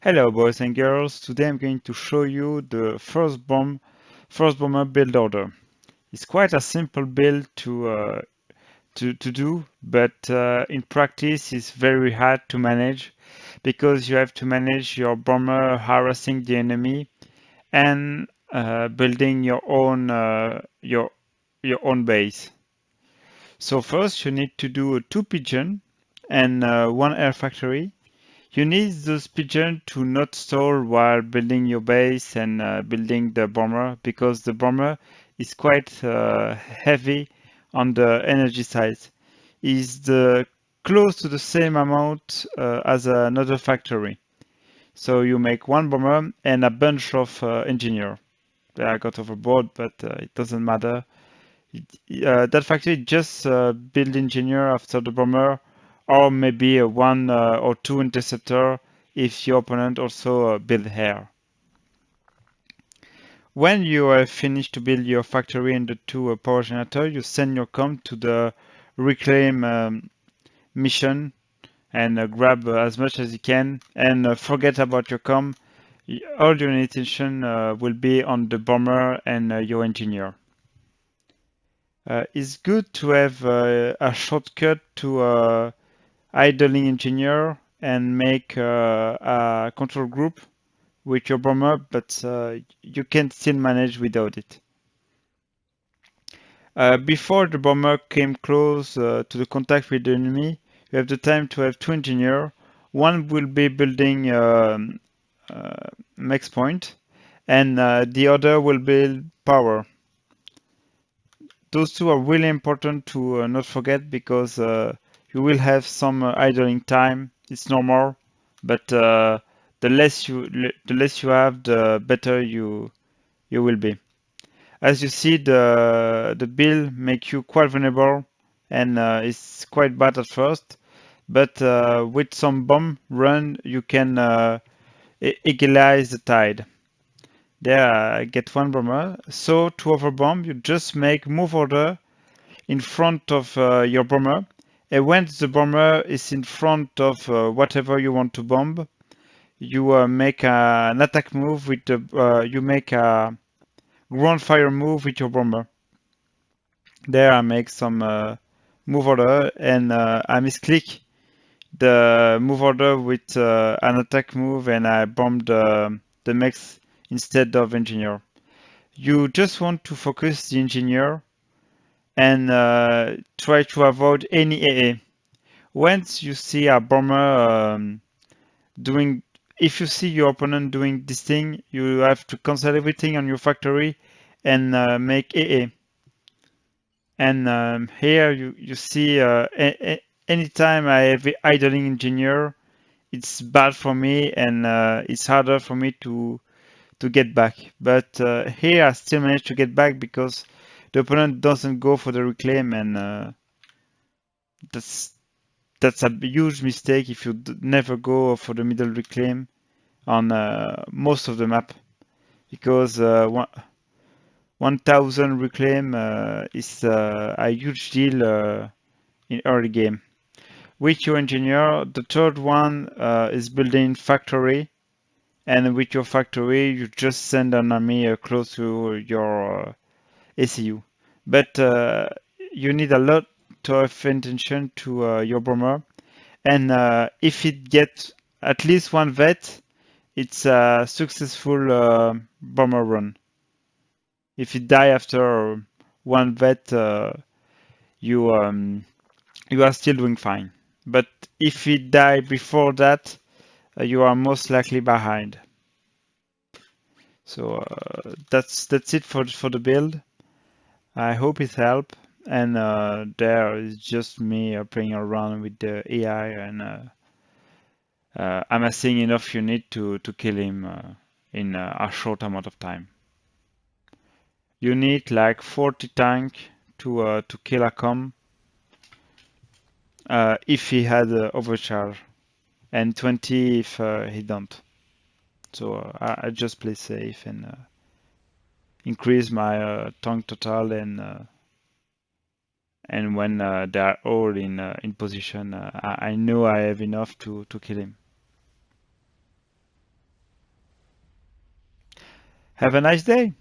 Hello boys and girls, today I'm going to show you the first bomber build order. It's quite a simple build to do, but in practice it's very hard to manage because you have to manage your bomber harassing the enemy and building your own base. So first you need to do 2 pigeon and 1 air factory. You need those pigeons to not stall while building your base and building the bomber because the bomber is quite heavy on the energy side. Is the close to the same amount as another factory. So you make 1 bomber and a bunch of engineer. I got overboard, but it doesn't matter. That factory just build engineer after the bomber, or maybe a 1 or 2 interceptor if your opponent also build air. When you have finished to build your factory and the 2 power generator, you send your com to the reclaim mission and grab as much as you can and forget about your com. All your attention will be on the bomber and your engineer. It's good to have a shortcut to idling engineer and make a control group with your bomber, but you can still manage without it. Before the bomber came close to the contact with the enemy, you have the time to have 2 engineers. One will be building max point, and the other will build power. Those 2 are really important to not forget because you will have some idling time. It's normal, but the less you have, the better you will be. As you see, the build make you quite vulnerable, and it's quite bad at first. But with some bomb run, you can equalize the tide. There, I get 1 bomber. So to overbomb, you just make move order in front of your bomber. And when the bomber is in front of whatever you want to bomb, you make an attack move with the. You make a ground fire move with your bomber. There, I make some move order and I misclick the move order with an attack move and I bombed the mechs instead of engineer. You just want to focus the engineer and try to avoid any AA. Once you see a bomber doing, if you see your opponent doing this thing, you have to cancel everything on your factory and make AA. And here you see anytime I have idling engineer, it's bad for me and it's harder for me to get back. But here I still manage to get back because the opponent doesn't go for the reclaim, and that's that's a huge mistake if you never go for the middle reclaim on most of the map because 1000 reclaim is a huge deal in early game. With your engineer, the third one is building factory, and with your factory, you just send an army close to your ACU. But you need a lot of attention to your bomber, and if it gets at least 1 vet, it's a successful bomber run. If it die after 1 vet, you you are still doing fine. But if it die before that, you are most likely behind. So that's it for the build. I hope it helped. And there is just me playing around with the AI and amassing enough unit to kill him in a short amount of time. You need like 40 tank to kill a com if he had overcharge, and 20 if he don't. So I just play safe and increase my tank total, and when they are all in position, I know I have enough to kill him. Have a nice day.